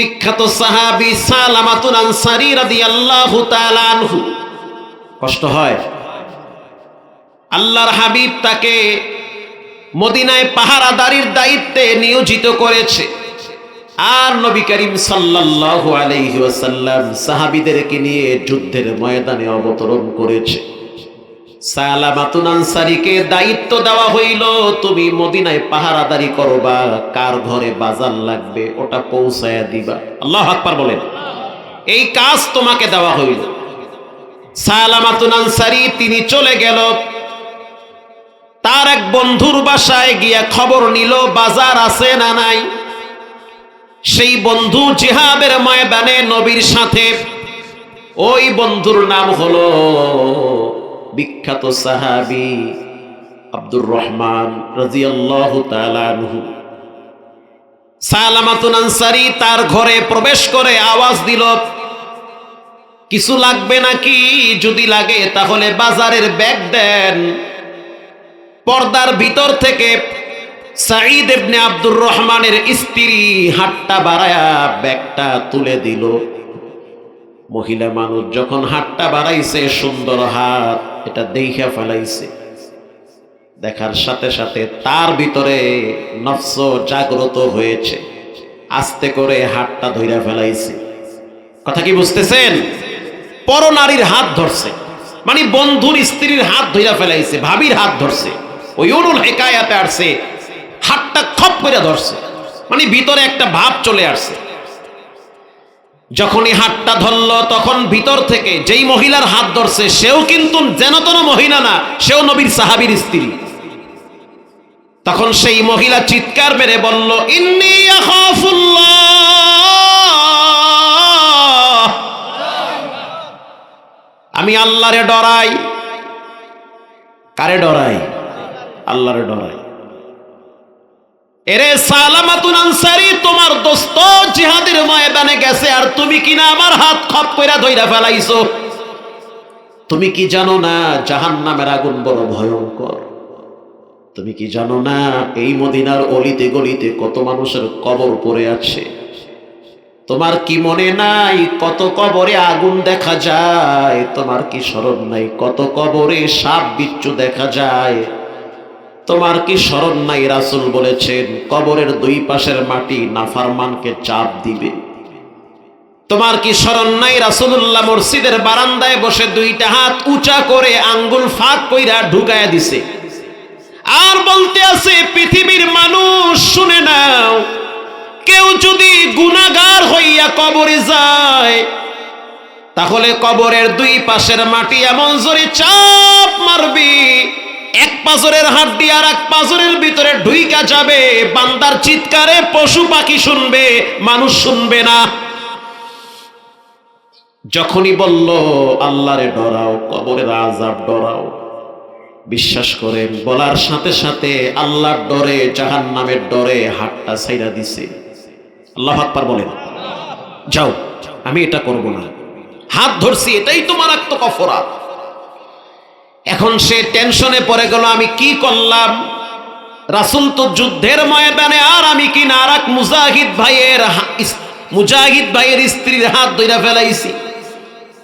বিখ্যাত সাহাবী সালামাতুল আনসারী রাদিয়াল্লাহু তাআলা আনহু। কষ্ট হয়, আল্লাহর হাবিব তাকে মদিনায় পাহারাদারির দায়িত্বে নিয়োজিত করেছে, আর নবী করিম সাল্লাল্লাহু আলাইহি ওয়াসাল্লাম সাহাবীদেরকে নিয়ে যুদ্ধের ময়দানে অবতরণ করেছে। সালামাতুল আনসারীকে দায়িত্ব দেওয়া হইল, তুমি মদিনায় পাহারাদারি করবা, কার ঘরে বাজার লাগবে ওটা পৌঁছায়া দিবা। আল্লাহু আকবার বলেন। এই কাজ তোমাকে দেওয়া হইল। সালামাতুল আনসারী তিনি চলে গেল, তার এক বন্ধুর বাসায় গিয়া খবর নিল বাজার আছে না নাই। সেই বন্ধু জিহাদের ময়দানে নবীর সাথে, ওই বন্ধুর নাম হলো বিখ্যাত সাহাবী আব্দুর রহমান রাদিয়াল্লাহু তাআলা আনহু। সালামাতুল আনসারী তার ঘরে প্রবেশ করে আওয়াজ দিল, কিছু লাগবে নাকি? যদি লাগে তাহলে বাজারের ব্যাগ দেন। পর্দার ভিতর থেকে সাঈদ ইবনে আব্দুর রহমানের স্ত্রী হাতটা বাড়ায়া ব্যাগটা তুলে দিল। মহিলা মানুষ যখন হাতটা বাড়াইছে, সুন্দর হাত, এটা দেইখা ফেলাইছে। দেখার সাথে সাথে তার ভিতরে নফস জাগ্রত হয়েছে, আস্তে করে হাতটা ধইরা ফেলাইছে। কথা কি বুঝতেছেন? পরনারীর হাত ধরছে, মানে বন্ধুর স্ত্রীর হাত ধইরা ফেলাইছে, ভাবির হাত ধরছে। ওই উরুল হিকায়াতে আসছে হাতটা খপ করে ধরছে, মানে ভিতরে একটা ভাব চলে আসছে। যখনই হাতটা ধরল, তখন ভিতর থেকে যেই মহিলার হাত ধরছে সেও কিন্তু যেন তেন মহিলা না, সেও নবীর সাহাবীর স্ত্রী। তখন সেই মহিলা চিৎকার মেরে বলল, ইন্নী আখাফুল্লাহ, আমি আল্লাহরে ডরাই। কারে ডরাই? আল্লাহরে ডরাই। এরে সালামাতুল আনসারী, তোমার দোস্ত জিহাদের ময়দানে গেছে, আর তুমি কিনা আমার হাত খপ কইরা ধইরা ফেলাইছো। তুমি কি জানো না জাহান্নামের আগুন বড় ভয়ঙ্কর? তুমি কি জানো না এই মদিনার অলিতে গলিতে কত মানুষের কবর পড়ে আছে? তোমার কি মনে নাই কত কবরে আগুন দেখা যায়? তোমার কি স্মরণ নাই কত কবরে সাপ বিচ্ছু দেখা যায়? তোমার কি স্মরণ নাই রাসূল বলেছেন কবরের দুই পাশের মাটি নাফরমানকে চাপ দিবে? তোমার কি স্মরণ নাই রাসূলুল্লাহ মসজিদের বারান্দায় বসে দুইটা হাত উঁচা করে আঙ্গুল ফাঁক কইরা ঢুকায়া দিছে, আর বলতে আছে পৃথিবীর মানুষ শুনে নাও, কেউ যদি গুনাহগার হইয়া কবরে যায়, তাহলে কবরের দুই পাশের মাটি এমন জোরে চাপ মারবি, এক পাজরের হাড্ডি আর এক পাজরের ভিতরে ঢুইকা যাবে। বান্দার চিৎকারে পশু পাখি শুনবে, মানুষ শুনবে না। যখনই বলল আল্লাহরে ডরাও, কবরের আযাব ডরাও, বিশ্বাস করেন বলার সাথে সাথে আল্লাহর ডরে, জাহান্নামের ডরে হাতটা ছাইরা দিছে। আল্লাহু আকবার বলেন। যাও, আমি এটা করব না, হাত ধরছি, এটাই তোমার আত্মকফরা। এখন সে টেনশনে পড়ে গেল, আমি কি করলাম? রাসূল তো যুদ্ধের ময়দানে, আর আমি কি না আর এক মুজাহিদ ভাইয়ের স্ত্রীর হাত ধইরা ফেলাইছি।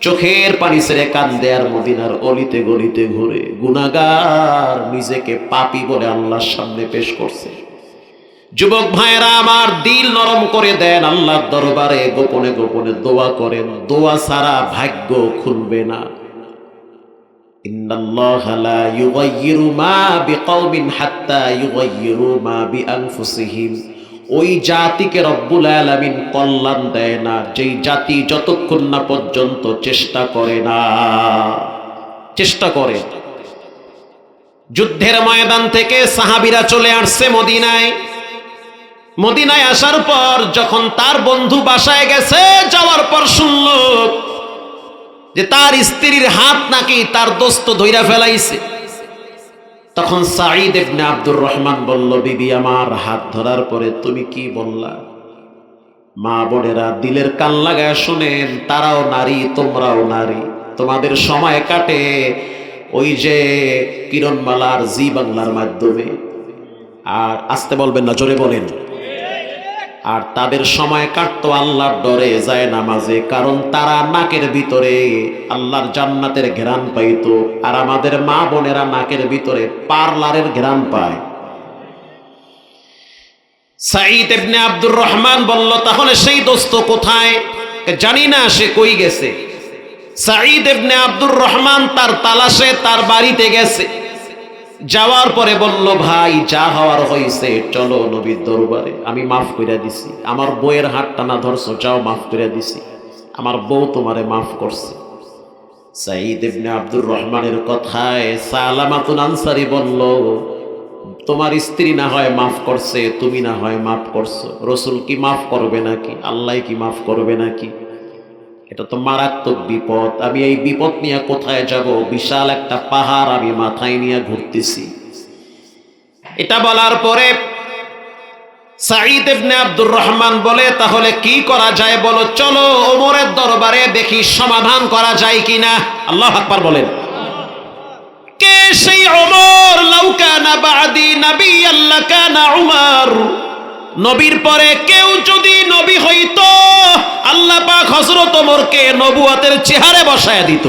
চোখের পানি ছেড়ে কান্দে, আর মদিনার অলিতে গলিতে ঘুরে গুনাহগার নিজেকে পাপী বলে আল্লাহর সামনে পেশ করছে। যুবক ভাইরা আমার, দিল নরম করে দেন, আল্লাহর দরবারে গোপনে গোপনে দোয়া করেন। দোয়া ছাড়া ভাগ্য খুলবে না। ইন্নাল্লাহা লা ইউগাইয়িরু মা বিকওমিন হাত্তা ইউগাইয়িরু মা বিআনফুসিহিম। ওই জাতিকে রব্বুল আলামিন কল্যাণ দেয় না যেই জাতি যতক্ষণ না পর্যন্ত চেষ্টা করে না। চেষ্টা করে। যুদ্ধের ময়দান থেকে সাহাবীরা চলে আসছে মদিনায়। মদিনায় আসার পর যখন তার বন্ধু বাসায় গেছে, যাওয়ার পর শুনল যে তার স্ত্রীর হাত নাকি তার দোস্ত ধইরা ফেলাইছে। তখন সাঈদ ইবনে আব্দুর রহমান বলল, বিবি আমার, হাত ধরার পরে তুমি কি বললা? মা বোনেরা দিলের কান লাগায় শুনেন, তারাও নারী, তোমরাও নারী। তোমাদের সময় কাটে ওই যে কিরণমালার জি বাংলার মাধ্যমে। আর আসতে বলবেন না, জোরে বলেন। আর তাদের সময় কাটতো আল্লাহর ডরে যায় নামাজে, কারণ তারা নাকের ভিতরে আল্লাহর জান্নাতের ঘ্রাণ পাইতো। আর আমাদের মা বোনেরা নাকের ভিতরে পার্লারের ঘ্রাণ পায়। সাঈদ ইবনে আব্দুর রহমান বলল, তাহলে সেই দোস্ত কোথায়? জানি না সে কই গেছে। সাঈদ ইবনে আব্দুর রহমান তার তালাশে তার বাড়িতে গেছে। যাওয়ার পরে বলল, ভাই যা হওয়ার হইছে, চলো নবীর দরবারে, আমি মাফ কইরা দিছি। আমার বউয়ের হাত টানা ধরছো, যাও মাফ কইরা দিছি, আমার বউ তোমারে মাফ করছে। সাঈদ ইবনে আব্দুর রহমানের কথায় সালামাতুন আনসারী বলল, তোমার স্ত্রী না হয় মাফ করছে, তুমি না হয় মাফ করছো, রসুল কি মাফ করবে নাকি? আল্লাহ কি মাফ করবে নাকি? এটা তো মারাত্মক বিপদ। আমি এই বিপদ নিয়ে কোথায় যাব? বিশাল একটা পাহাড় আমি মাথায় নিয়ে ঘুরতেছি। এটা বলার পরে সাঈদ ইবনে আব্দুর রহমান বলে, তাহলে কি করা যায় বলো? চলো ওমরের দরবারে, দেখি সমাধান করা যায় কিনা। আল্লাহু আকবার বলেন। কে সেই ওমর? লাউ কানা বাদি নাবিয়্যান লাকানা উমর। নবীর পরে কেউ যদি নবী হইতো, আল্লাহ পাক হযরত ওমরকে নবুয়তের চেহারে বসায় দিত।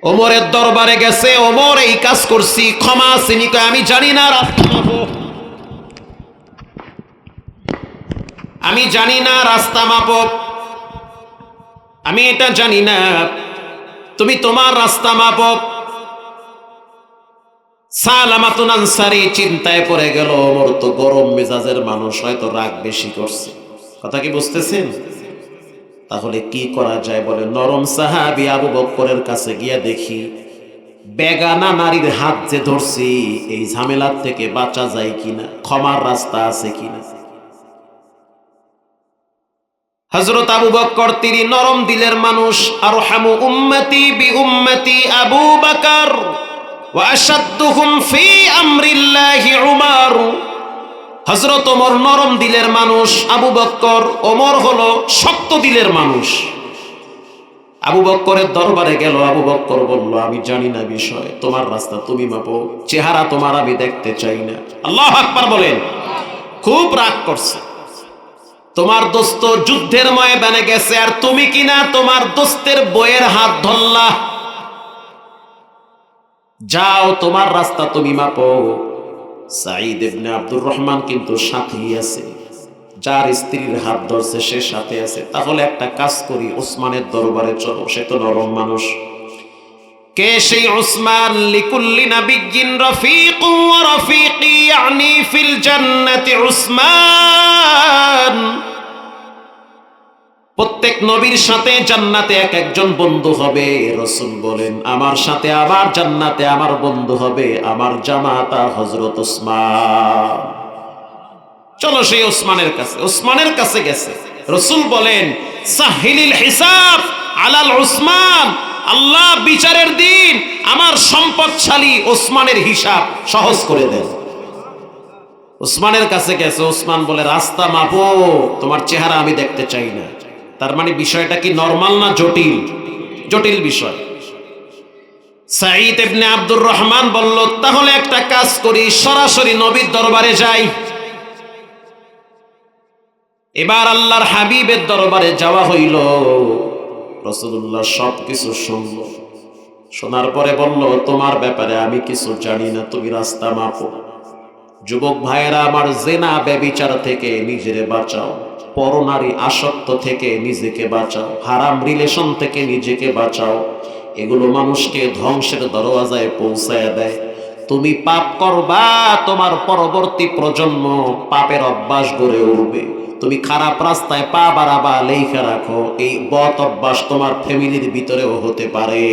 ওমরের দরবারে গেছে, ওমর এই কাজ করছি, ক্ষমা চিনি, আমি জানি না রাস্তা মাপো, আমি জানি না রাস্তা মাপো, আমি এটা জানি না, তুমি তোমার রাস্তা মাপো। সালামাতুন আনসারী চিন্তায় পড়ে গেল, ওমর তো গরম মেজাজের মানুষ, হয়তো রাগ বেশি করছে। কথা কি বুঝতেছেন? তাহলে কি করা যায় বলে, নরম সাহাবী আবু বকরের কাছে গিয়া দেখি বেগানা নারীর হাত যে ধরছি, এই ঝামেলার থেকে বাঁচা যায় কিনা, ক্ষমার রাস্তা আছে কিনা। হযরত আবু বকর তিনি নরম দিলের মানুষ। আরহামু উম্মতি বি উম্মতি আবু বকর ওয়া আশাদ্দুহুম ফি আমরিল্লাহি উমর। হযরত ওমর নরম দিলের মানুষ, আবু বকর, ওমর হলো শক্ত দিলের মানুষ। আবু বকরের দরবারে গেল, আবু বকর বলল, আমি জানি না বিষয়, তোমার রাস্তা তুমি মাপো, চেহারা তোমার আমি দেখতে চাই না। আল্লাহু আকবার বলেন। খুব রাগ করছে, তোমার দোস্ত যুদ্ধের ময়দানে গেছে, আর তুমি কিনা তোমার দোস্তের বইয়ের হাত ধরলা। যাও তোমার রাস্তা তুমি মাপো। সাঈদ ইবনে আব্দুর রহমান কিন্তু সাথেই আছে, যার স্ত্রীর হাত ধরছে সে সাথে আছে। তাহলে একটা কাজ করি, ওসমানের দরবারে চলো, সে তো নরম মানুষ। কে সেই ওসমান? লিকুল্লি নাবিয়্যিন রাফীকুন ওয়া রাফীকি ইয়ানি ফিল জান্নাতি উসমান। প্রত্যেক নবীর সাথে জান্নাতে এক একজন বন্ধু হবে। রাসূল বলেন, আমার সাথে আমার জান্নাতে আমার বন্ধু হবে আমার জামাতা হযরত ওসমান। চলো সেই ওসমানের কাছে। ওসমানের কাছে গেছে। রাসূল বলেন, সাহিলিল হিসাব আলাল উসমান। আল্লাহ বিচারের দিন আমার সম্পদশালী ওসমানের হিসাব সহজ করে দেন। ওসমানের কাছে গেছে। ওসমান বলে, রাস্তা মাপো, তোমার চেহারা আমি দেখতে চাই না। তার মানে বিষয়টা কি নরমাল না জটিল? জটিল বিষয়। সাঈদ ইবনে আব্দুর রহমান বলল, তাহলে একটা কাজ করি, সরাসরি নবীর দরবারে যাই। এবার আল্লাহর হাবিবের দরবারে যাওয়া হইল। রাসূলুল্লাহ সবকিছু শুনল। শোনার পরে বলল, তোমার ব্যাপারে আমি কিছু জানি না, তুমি রাস্তা মাপো। যুবক ভাইয়েরা আমার, জেনা ব্যভিচার থেকে নিজেরে বাঁচাও, পরনারী আসক্ত থেকে নিজেকে বাঁচাও, হারাম রিলেশন থেকে নিজেকে বাঁচাও। এগুলো মানুষকে ধ্বংসের দরওয়াজায় পৌঁছায় দেয়। তুমি পাপ করবা, তোমার পরবর্তী প্রজন্ম পাপের অভ্যাস গড়ে উঠবে। তুমি খারাপ রাস্তায় পা বাড়াবা, লেখা রাখো, এই বদ অভ্যাস তোমার ফ্যামিলির ভিতরেও হতে পারে।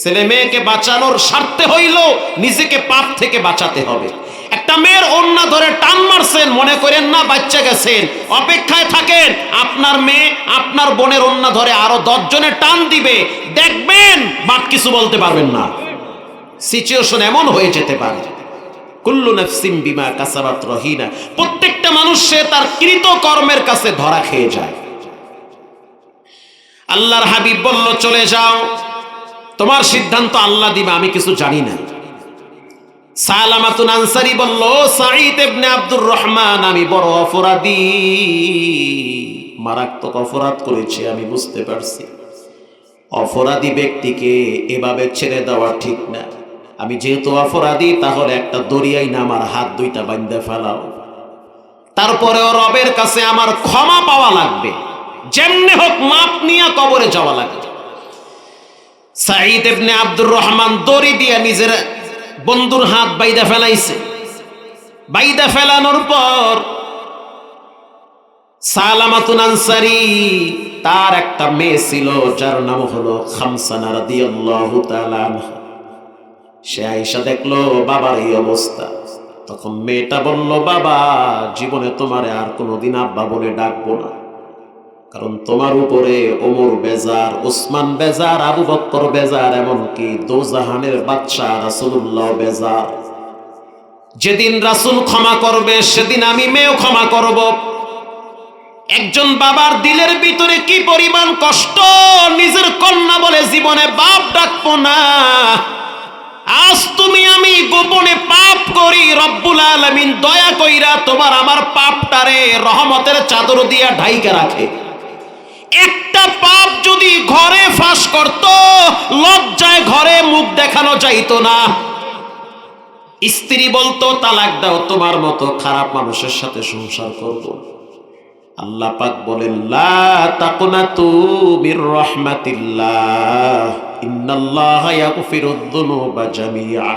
ছেলে মেয়েকে বাঁচানোর স্বার্থে হইল নিজেকে পাপ থেকে বাঁচাতে হবে। একটা মেয়ের ওড়না ধরে টান মারছেন, মনে করেন না বাচ্চা গেছেন, অপেক্ষায় থাকেন, আপনার মেয়ে আপনার বোনের ওড়না ধরে আরো 10 জনের টান দিবে, দেখবেন বাপ কিছু বলতে পারবেন না। সিচুয়েশন এমন হয়ে যেতে পারে। কুল্লু নাফসিন বিমা কাসাবাত রহিনা। প্রত্যেকটা মানুষ সে তার কৃত কর্মের কাছে ধরা খেয়ে যায়। আল্লাহর হাবিব বলল, চলে যাও, তোমার সিদ্ধান্ত আল্লাহ দিবে, আমি কিছু জানি না। সালামাতুন আনসারী বলল, সাঈদ ইবনে আব্দুর রহমান, আমি বড় অপরাধী, মারাত্মক অপরাধ করেছি, আমি বুঝতে পারছি। অপরাধী ব্যক্তিকে এভাবে ছেড়ে দেওয়া ঠিক না। আমি যেহেতু অপরাধী, তাহলে একটা দরিয়ায় না আমার হাত দুইটা বাঁধা ফেলাও। তারপরেও রবের কাছে আমার ক্ষমা পাওয়া লাগবে, যেমনে হোক মাপ নিয়ে কবরে যাওয়া লাগবে। সাঈদ ইবনে আব্দুর রহমান দড়ি দিয়ে নিজের বন্ধুর হাত বাইদা ফেলাইছে। বাইদা ফেলানোর পর সালামাতুন আনসারী, তার একটা মেয়ে ছিল যার নাম হলো খামসানা রাদিয়াল্লাহু তাআলা আনহা। সে আয়েশা দেখলো বাবার এই অবস্থা। তখন মেয়েটা বলল, বাবা, জীবনে তোমারে আর কোনোদিন আব্বা বলে ডাকবো না, কারণ তোমার উপরে ওমর বেজার, উসমান বেজার, আবু বকর বেজার, এমনকি দোজাহানের বাদশা রাসূলুল্লাহ বেজার। যেদিন রাসূল ক্ষমা করবে সেদিন আমি মেয়েও ক্ষমা করব। একজন বাবার দিলের ভিতরে কি পরিমাণ কষ্ট, নিজের কন্যা বলে জীবনে বাপ ডাকবো না। আজ তুমি আমি গোপনে পাপ করি, রব্বুল আলামিন দয়া কইরা তোমার আমার পাপটারে রহমতের চাদর দিয়া ঢাইকা রাখে। একটা পাপ যদি ঘরে ফাঁস করত, লজ্জায় ঘরে মুখ দেখানো যাইতো না। স্ত্রী বলতো, তালাক দাও, তোমার মতো খারাপ মানুষের সাথে সংসার করব। আল্লাহ পাক বলেন, লা তাকনাতু মির রাহমাতিল্লাহ, ইন্নাল্লাহা ইয়াগফিরুয যুনুবা জামিআ।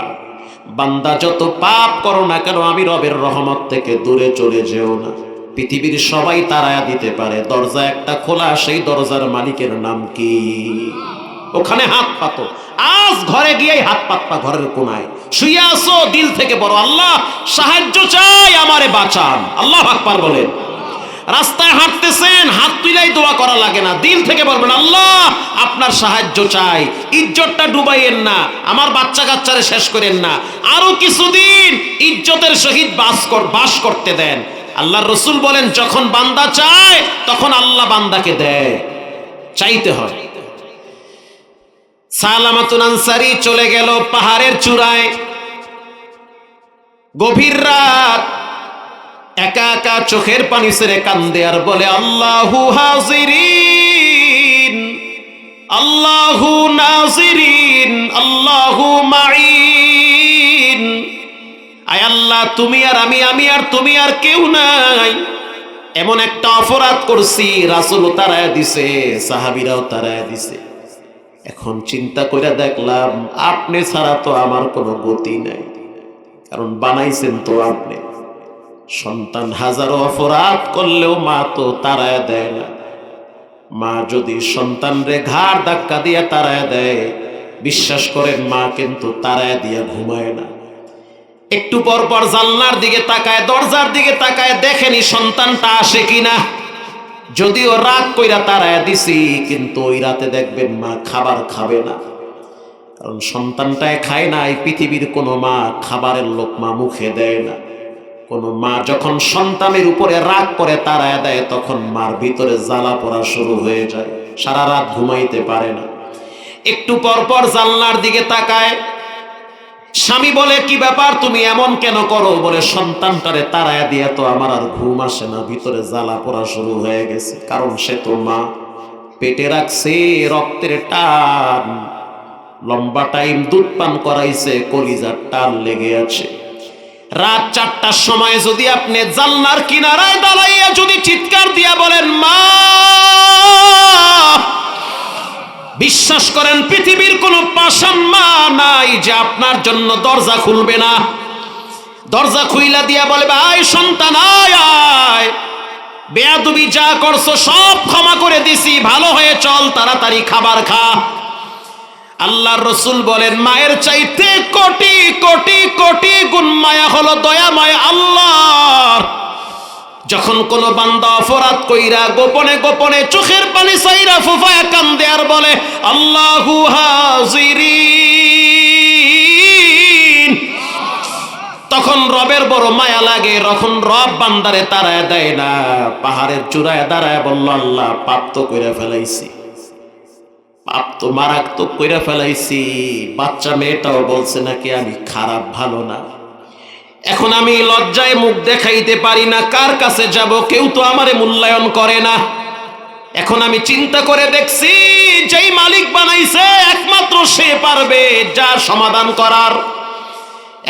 বান্দা যত পাপ করো না কেন, আমি রবের রহমত থেকে দূরে চলে যেও না। পৃথিবীর সবাই তাড়ায়া দিতে পারে, দরজা একটা খোলা, সেই দরজার মালিকের নাম কি? ওখানে হাত পাতো। আজ ঘরে গিয়ে হাত পাতবা, ঘরের কোনায় শুয়ে আসো, দিল থেকে বড়, আল্লাহ সাহায্য চাই, আমারে বাঁচান। আল্লাহু আকবার বলেন। রাস্তায় হাঁটতেছেন, হাত তুলাই দোয়া করা লাগে না, দিল থেকে বলবেন, আল্লাহ আপনার সাহায্য চাই, ইজ্জতটা ডুবাইয়েন না, আমার বাচ্চা কাচ্চারে শেষ করেন না, আরো কিছুদিন ইজ্জতের সহিত বাস করতে দেন। আল্লাহর রাসূল বলেন, যখন বান্দা চায় তখন আল্লাহ বান্দাকে দেয়, চাইতে হয়। সালামাতুন আনসারী চলে গেল পাহাড়ের চূড়ায়। গভীর রাত, একা একা চোখের পানি ছেড়ে কান্দে আর বলে, আল্লাহু হাজিরিন, আল্লাহু নাজিরিন, আল্লাহু মাইন। আয় আল্লাহ, তুমি আর আমি, আমি আর তুমি আর কেউ নাই। এমন একটা অপরাধ করছি, রাসূলও তাড়ায়া দিছে, সাহাবীরাও তাড়ায়া দিছে। এখন চিন্তা করে দেখলাম, আপনি ছাড়া তো আমার কোনো গতি নাই, কারণ বানাইছেন তো আপনি। সন্তান হাজারো অপরাধ করলেও মা তো তাড়ায় দেয় না। মা যদি সন্তানরে ঘাড় ধাক্কা দিয়ে তাড়ায় দেয়, বিশ্বাস করেন মা কিন্তু তাড়ায় দিয়ে ঘুমায় না। একটু পর পর জানলার দিকে তাকায়, দরজার দিকে তাকায়, দেখেনি সন্তানটা আসে কিনা। যদিও রাগ কইরা তাড়ায় দিছি, কিন্তু ওই রাতে দেখবেন মা খাবার খাবে না, কারণ সন্তানটায় খায় না। এই পৃথিবীর কোনো মা খাবারের লোকমা মুখে দেয় না। কোন মা যখন সন্তানের উপরে রাগ করে তাড়ায় দেয়, তখন মার ভিতরে জ্বালা পড়া শুরু হয়ে যায়, সারা রাত ঘুমাইতে পারে না। একটু পর পর জানলার দিকে তাকায়, স্বামী বলে, কি ব্যাপার, তুমি এমন কেন করো? বলে, সন্তানটারে তাড়ায় দিয়ে তো আমার আর ঘুম আসে না, ভিতরে জ্বালা পড়া শুরু হয়ে গেছে। কারণ সে তো মা, পেটে রাখছে, রক্তের টান, লম্বা টাইম দুধ পান করাইছে, কলিজার টান লেগে আছে। রাত 4টার সময় যদি আপনি জানলার কিনারায় দাঁড়াইয়া যদি চিৎকার দিয়া বলেন, মা, বিশ্বাস করেন পৃথিবীর কোনো পাষাণ মা নাই যে আপনার জন্য দরজা খুলবে না। দরজা খুইলা দিয়া বলে, ভাই সন্তান আয় আয়, বেয়াদবি যা করছো সব ক্ষমা করে দিছি, ভালো হয়ে চল, তাড়াতাড়ি খাবার খা। আল্লাহর রাসূল বলেন, মায়ের চাইতে কোটি কোটি কোটি গুণ মায়া হলো দয়াময় আল্লাহর। যখন কোন বান্দা অপরাধ কইরা গোপনে গোপনে চোখের পানি সাইরা ফুফায়া কান্দে আর বলে, আল্লাহু হাজিরিন, তখন রবের বড় মায়া লাগে। তখন রব বান্দারে তাড়ায় দেয় না, পাহাড়ের চূড়ায় দাঁড়ায় বলল, আল্লাহ পাপ তো কইরা ফেলাইছি, পাপ তো মারাত্মক কইরা ফেলাইছি। বাচ্চা মেয়েটাও বলছে নাকি আমি খারাপ, ভালো না। এখন আমি লজ্জায় মুখ দেখাইতে পারি না, কার কাছে যাব? কেউ তো আমারে মূল্যায়ন করে না। এখন আমি চিন্তা করে দেখছি, যেই মালিক বানাইছে একমাত্র সে পারবে যার সমাধান করার।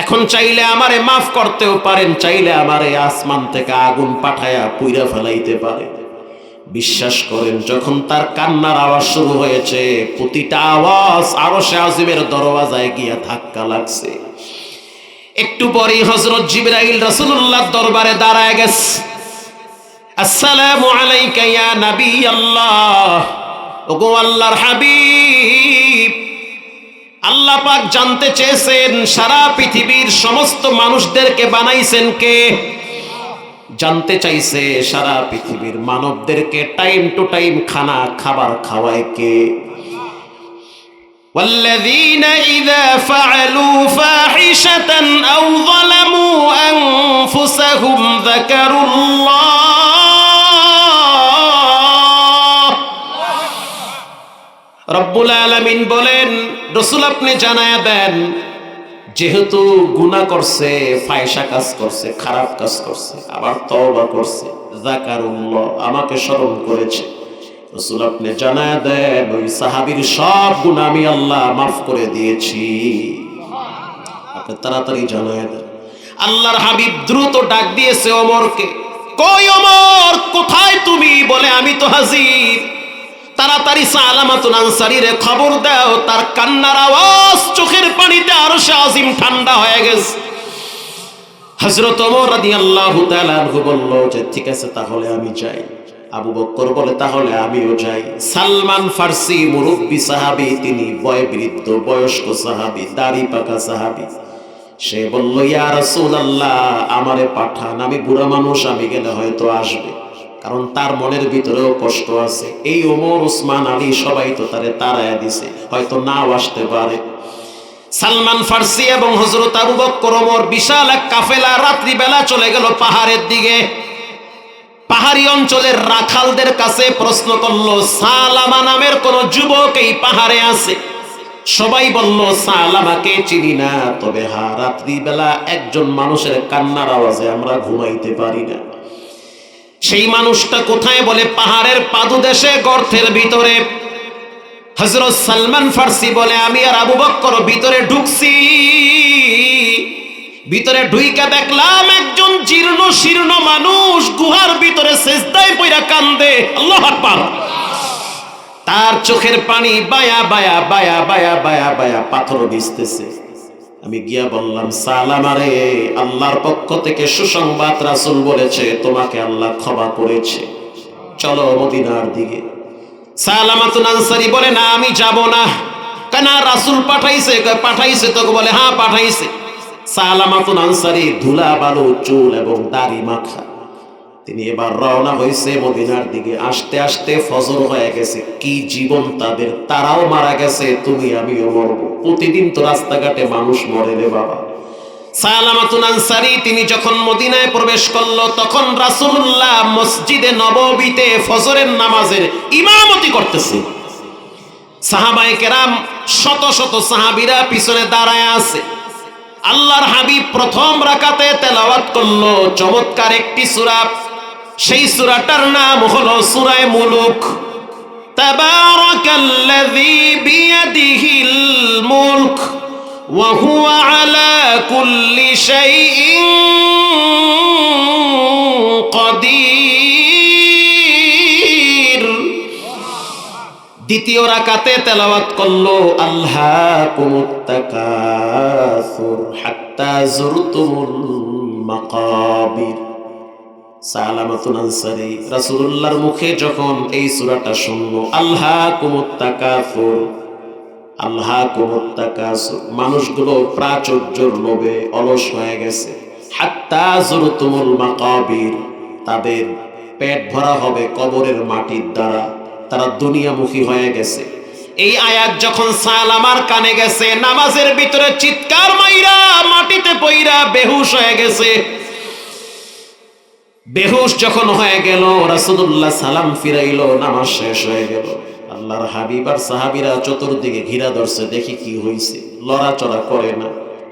এখন চাইলে আমারে মাফ করতেও পারেন, চাইলে আমারে আসমান থেকে আগুন পাঠায়া পুইরা ফেলাইতে পারে। বিশ্বাস করেন, যখন তার কান্নার আওয়াজ শুরু হয়েছে, প্রতিটা আওয়াজ আরশে আজিমের দরওয়াজায় গিয়া ধাক্কা লাগছে। একটু পরেই হযরত জিবরাইল রাসূলুল্লাহর দরবারে দাঁড়ায় গেছে। আসসালামু আলাইকা ইয়া নবী আল্লাহ, ওগো আল্লাহর হাবিব। আল্লাহ পাক জানতে চেয়েছেন সারা পৃথিবীর সমস্ত মানুষদেরকে বানাইছেন কে? জানতে চাইছে সারা পৃথিবীর মানবদেরকে টাইম টু টাইম খাবার খাওয়ায় কে? والذين إذا فعلوا فاحشة أو ظلموا أنفسهم ذكروا الله। রব্বুল আলামিন বলেন, রাসূল আপনি জানায়া দেন, যেহেতু গুনাহ করছে, ফায়সা কাজ করছে, খারাপ কাজ করছে, আবার তওবা করছে, যাকারুল্লাহ, আমাকে স্মরণ করেছে, রাসূল আপনি জানায়া দেন ওই সাহাবীর সব গুনাহ আমি আল্লাহ মাফ করে দিয়েছি। আপনি তাড়াতাড়ি জানায়া দেন। আল্লাহর হাবিব দ্রুত ডাক দিয়েছে ওমরকে। কই ওমর, কোথায় তুমি? বলে আমি তো হাজির। তাড়াতাড়ি সালামাতুল আনসারীরে খবর দাও, তার কান্নার আওয়াজ চোখের পানিতে আরশে আজিম ঠান্ডা হয়ে গেছে। হযরত ওমর রাদিয়াল্লাহু তাআলা আনহু বলল যে ঠিক আছে, তাহলে আমি যাই। আবু বকর বলে তাহলে আমিও যাই। সালমান ফার্সি মুরব্বী সাহাবী, তিনি বয়োবৃদ্ধ বয়স্ক সাহাবী, দাড়ি পাকা সাহাবী, সে বলল ইয়া রাসূলুল্লাহ আমারে পাঠান, আমি বুড়া মানুষ, আমি গেলে হয়তো আসবে। কারণ তার মনের ভিতরেও কষ্ট আছে। এই ওমর, ওসমান, আলী সবাই তো তারে তাড়ায়া দিছে, হয়তো নাও আসতে পারে। সালমান ফার্সি এবং হযরত আবু বকর ওমর বিশাল এক কাফেলা রাত্রিবেলা চলে গেল পাহাড়ের দিকে। পাহাড়ি অঞ্চলের রাখালদের কাছে প্রশ্ন করলো, সালামা নামের কোন যুবক এই পাহাড়ে আছে? সবাই বলল সালামাকে চিনি না, তবে হ্যাঁ রাত্রিবেলা একজন মানুষের কান্নার আওয়াজে আমরা ঘুমাইতে পারি না। সেই মানুষটা কোথায়? বলে পাহাড়ের পাদদেশে গর্তের ভিতরে। হযরত সালমান ফার্সি বলে আমি আর আবু বকর ভিতরে ঢুকছি। ভিতরে ঢুইকা দেখলাম একজন জীর্ণ শীর্ণ মানুষ গুহার ভিতরে সিজদায় পইরা কান্দে। আল্লাহু আকবার। তার চোখের পানি বায়া বায়া বায়া বায়া বায়া বায়া পাথর ভিজতেছে। আমি গিয়া বললাম, সালামারে, আল্লাহর পক্ষ থেকে সুসংবাদ, রাসূল বলেছে তোমাকে আল্লাহ ক্ষমা করেছে, চলো মদিনার দিকে। সালামাতুল আনসারী বলে না, আমি যাব না। কেন? রাসূল পাঠাইছে? পাঠাইছে তো। বলে হ্যাঁ পাঠাইছে। সালামাতুল আনসারী ধুলা বালু চুল এবং দাড়ি মাখা, তিনি এবার রওনা হয়েছে মদিনার দিকে। আসতে আসতে ফজর হয়ে গেছে। কি জীবন তাদের, তারাও মারা গেছে, তুমি আমিও মরব। প্রতিদিন তো রাস্তাঘাটে মানুষ মরে রে বাবা। সালামাতুল আনসারী তিনি যখন মদিনায় প্রবেশ করলো, তখন রাসূলুল্লাহ মসজিদে নববীতে ফজরের নামাজের ইমামতি করতেছে। সাহাবায়ে কেরাম শত শত সাহাবীরা পিছনে দাঁড়ায় আছে। আল্লাহর হাবিব প্রথম রাকাতে তেলাওয়াত করলো চমৎকার একটি সূরা। সেই সূরাটার নাম হলো সূরা মুলুক। তাবারাকাল্লাযী বিয়াদিহিল মুলক ওয়া হুয়া আলা কুল্লি শাইইন কাদির। দ্বিতীয় রাকাতে তেলাওয়াত করলো আল্লাকুমুত তাকাসুর হাত্তা যুরতুমুল মাকাবির। সালামাতুল আনসারী রাসূলুল্লাহর মুখে যখন এই সূরাটা শুনলো, আল্লাকুমুত তাকাসুর, আল্লাকুমুত তাকাসুর, মানুষগুলো প্রাচুর্যের লোভে অলস হয়ে গেছে। হাত্তা যুরতুমুল মাকাবির, তাদের পেট ভরা হবে কবরের মাটির দ্বারা, তারা দুনিয়ামুখী হয়ে গেছে। এই আয়াত যখন সালামার কানে গেছে, নামাজের ভিতরে চিৎকার মাইরা মাটিতে পইরা বেহুশ হয়ে গেছে। বেহুশ যখন হয়ে গেল, রাসূলুল্লাহ সালাম ফিরাইলো, নামাজ শেষ হয়ে গেল। আল্লাহর হাবিব আর সাহাবীরা চতুর্দিকে ঘিরা ধরছে, দেখি কি হইছে। লড়াচড়া করে না,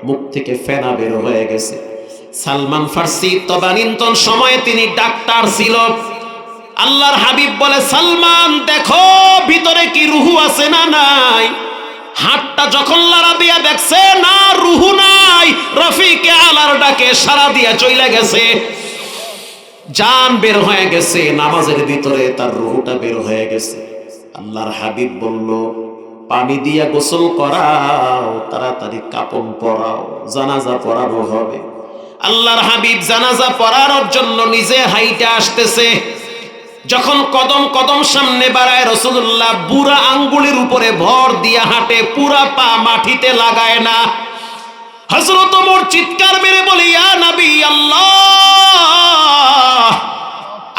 মুখ থেকে ফেনা বের হয়ে গেছে। সালমান ফার্সি তদানীন্তন সময়ে তিনি ডাক্তার ছিল। আল্লাহর হাবিব বলে, সালমান দেখো ভিতরে কি রুহু আছে না নাই। হাতটা যখন লাড়া দিয়া দেখছে না রুহু নাই, রফিকে আলার ডাকে সারা দিয়া চইলা গেছে, জান বের হয়ে গেছে, নামাজের ভিতরে তার রুহুটা বের হয়ে গেছে। আল্লাহর হাবিব বলল, পানি দিয়া গোসল করাও, তাড়াতাড়ি কাপন পরাও, জানাজা পড়ানো হবে। আল্লাহর হাবিব জানাজা পড়ানোর জন্য নিজে হাইটে আসতেছে। যখন কদম কদম সামনে বাড়ায়, রাসূলুল্লাহ বুড়া আঙ্গুলের উপরে ভর দিয়া হাঁটে, পুরা পা মাটিতে লাগায় না। হযরত ওমর চিৎকার মেরে বলে, ইয়া নবী আল্লাহ,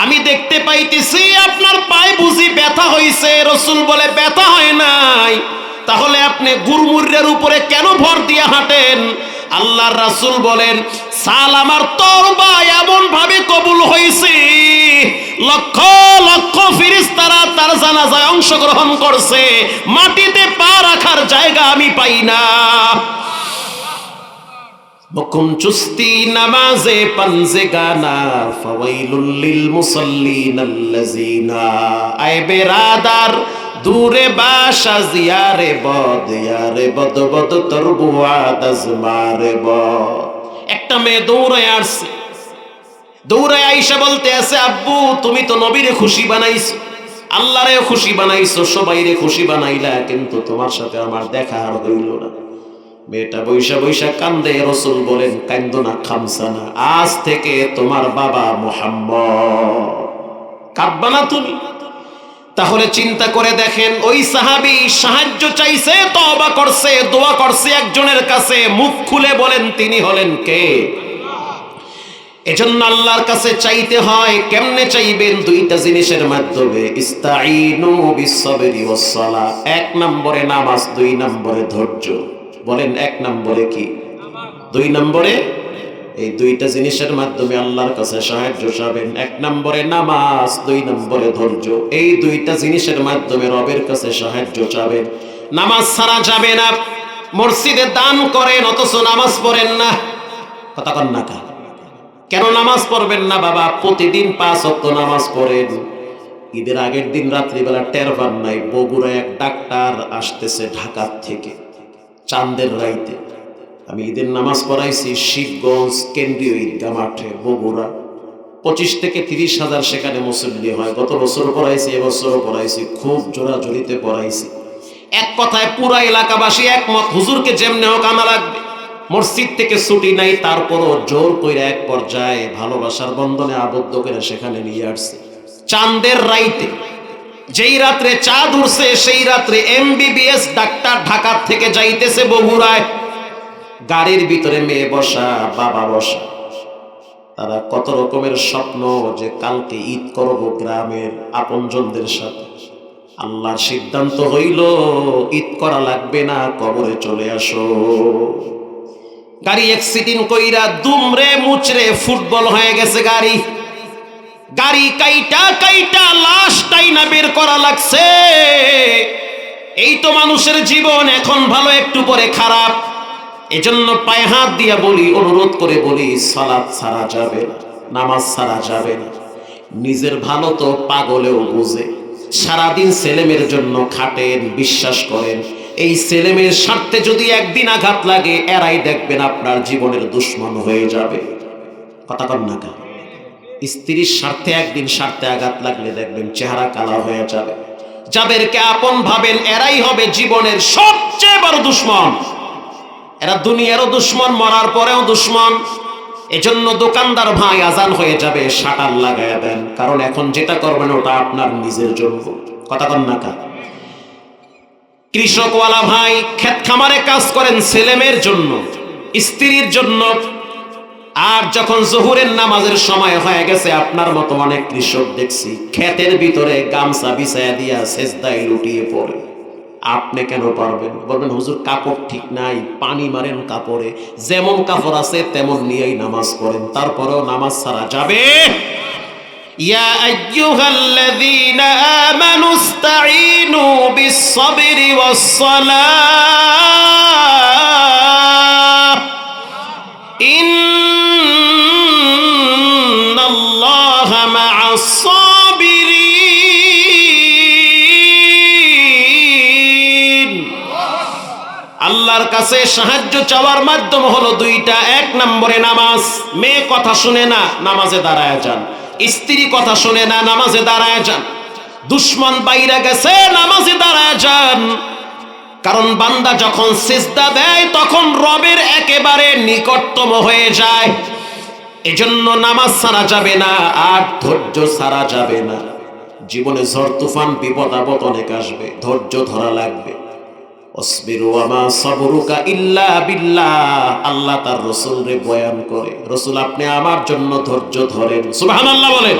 আমি দেখতে পাইতেছি আপনার পায়ে বুঝি ব্যথা হইছে। রাসূল বলে, ব্যথা হয় নাই, তাহলে আপনি গুরমুরের উপরে কেন ভর দিয়া হাঁটেন? আল্লাহর রাসূল বলেন, সাল আমার তওবা এমন ভাবে কবুল হয়েছে, লক্ষ লক্ষ ফেরেশতারা তার জানাজায় অংশগ্রহণ করছে, মাটিতে পা রাখার জায়গা আমি পাই না। বকুম চুস্তি নামাজে পাঞ্জে গানা, ফাওয়াইলুল লিল মুসাল্লিন আল্লাযিনা। আয় বেরাদার দূরে বাসা জিয়ারে বদ, ইয়ারে বদ বদ তোর বুয়াদ আজমারে বদ। একটা মেয়ে দৌড়ায় আসছে, দৌড়ায় আইসা বলতে আছে, আব্বু তুমি তো নবীরে খুশি বানাইছো, আল্লাহরে খুশি বানাইছো, সবাইরে খুশি বানাইলা, কিন্তু তোমার সাথে আমার দেখা আর হইল না। মেয়েটা বৈশা বৈশা কান্দে। রাসূল বলেন, কান্দো না, খামসানা, আজ থেকে তোমার বাবা মুহাম্মদ। কাঁদবা না তুমি? তাহলে চিন্তা করে দেখেন, ওই সাহাবী সাহায্য চাইছে, তওবা করছে, দোয়া করছে একজনের কাছে, মুখ খুলে বলেন তিনি হলেন কে? এজন্য আল্লাহর কাছে চাইতে হয়। কেমনে চাইবেন? দুইটা জিনিসের মাধ্যমে, ইস্তাঈনু বিসসাবরি ওয়াসসালাহ। এক নম্বরে নামাজ, দুই নম্বরে ধৈর্য। বলেন এক নম্বরে কি? দুই নম্বরে। এই দুইটা জিনিসের মাধ্যমে আল্লাহর কাছে সাহায্য চাবেন। এক নম্বরে নামাজ, দুই নম্বরে ধৈর্য। এই দুইটা জিনিসের মাধ্যমে রবের কাছে সাহায্য চাবেন। নামাজ ছাড়া যাবে না। মসজিদে দান করেন অথচ নামাজ পড়েন না, কথা কন না কা? কেন নামাজ পড়বেন না বাবা? প্রতিদিন 5 ওয়াক্ত নামাজ পড়েন। ঈদের আগের দিন রাত্রিবেলা টের পান নাই, বগুড়া এক ডাক্তার আসতেছে ঢাকা থেকে, চাঁদের রাইতে। আমি ঈদের নামাজ পড়াইছি শিবগঞ্জ কেন্দ্রীয় ঈদগাহ মাঠে, বগুড়া। 25 থেকে 30 হাজার সেখানে মুসল্লি হয়। গত বছর পড়াইছি, এবছরও পড়াইছি, খুব জোরাজোরিতে পড়াইছি। এক কথায় পুরা এলাকাবাসী একমত, হুজুরকে যেমনে হোক আনা লাগবে। মসজিদ থেকে ছুটি নাই, তারপরও জোর কইরা এক পর্যায়ে ভালোবাসার বন্ধনে আবদ্ধ করে সেখানে নিয়ে আসছে। চাঁদের রাইতে, যেই রাত্রে চাঁদ উঠছে সেই রাত্রে MBBS ডাক্তার ঢাকা থেকে যাইতেছে বগুড়ায়। গাড়ির ভিতরে মেয়ে বসা, বাবা বসা, তারা কত রকমের স্বপ্ন যে কালকে ঈদ করব গ্রামের আপনজনদের সাথে। আল্লাহর সিদ্ধান্ত হইল ঈদ করা লাগবে না, কবরে চলে আসো। গাড়ি অ্যাক্সিডেন্ট কইরা দুমরে মুচরে ফুটবল হয়ে গেছে গাড়ি। গাড়ি কাইটা কাইটা লাশটাই না বের করা লাগছে। এই তো মানুষের জীবন, এখন ভালো একটু পরে খারাপ। এজন্য পায়ে হাত দিয়া বলি, অনুরোধ করে বলি, সালাত ছাড়া যাবে না, নামাজ ছাড়া যাবে না। নিজের ভালো তো পাগলেও বুঝে। সারাদিন ছেলেমেয়ের জন্য খাটেন, বিশ্বাস করেন এই ছেলেমেয়ের স্বার্থে যদি একদিন আঘাত লাগে, এরাই দেখবেন আপনার জীবনের দুশ্মন হয়ে যাবে। কথা কন না কেন? স্ত্রীর স্বার্থে একদিন স্বার্থে আঘাত লাগলে দেখবেন চেহারা কালা হয়ে যাবে। যাদেরকে আপন ভাবেন এরাই হবে জীবনের সবচেয়ে বড় দুশ্মন। এরা দুনিয়ারও দুশ্মন, মরার পরেও দুশ্মন। এজন্য দোকানদার ভাই আজান হয়ে যাবে, শাটার লাগায়া দেন, কারণ এখন যেটা করবেন ওটা আপনার নিজের জন্য। কথা কন না কা? কৃষকওয়ালা ভাই ক্ষেত খামারে কাজ করেন ছেলেমেয়ের জন্য, স্ত্রীর জন্য। আর যখন জোহরের নামাজের সময় হয়ে গেছে, আপনার মতো অনেক কৃষক দেখছি ক্ষেতের ভিতরে গামছা বিছায়া দিয়া সেজদায় লুটিয়ে পড়ে। আপনি কেন পারবেন? বলবেন হুজুর কাপড় ঠিক নাই, পানি মারেন কাপড়ে, যেমন কাপড় আছে তেমন নিয়েই নামাজ পড়েন। তারপরেও নামাজ ছাড়া যাবে? ইয়া আইয়ুহাল্লাযীনা আমানুস্তাঈনু বিস-সাবরি ওয়াস-সালাহ সাবিরিন। আল্লাহর কাছে সাহায্য চাওয়ার মাধ্যম হলো দুইটা। এক নম্বরে নামাজ। মেয়ে কথা শুনে না, নামাজে দাঁড়ায় যান। স্ত্রী কথা শুনে না, নামাজে দাঁড়ায় যান। দুশ্মন বাইরে গেছে, নামাজে দাঁড়ায় যান। কারণ বান্দা যখন সিজদা দেয় তখন রবের একেবারে নিকটতম হয়ে যায়। এজন্য নামাজ ছাড়া যাবে না, আর ধৈর্য ছাড়া যাবে না। জীবনে ঝড় তুফান বিপদ আপদ অনেক আসবে, ধৈর্য ধরা লাগবে। অসবিরু ওয়ামা সাবরুকা ইল্লা বিল্লাহ। আল্লাহ তার রাসূলকে বয়ান করে, রাসূল আপনি আমার জন্য ধৈর্য ধরেন। সুবহানাল্লাহ বলেন।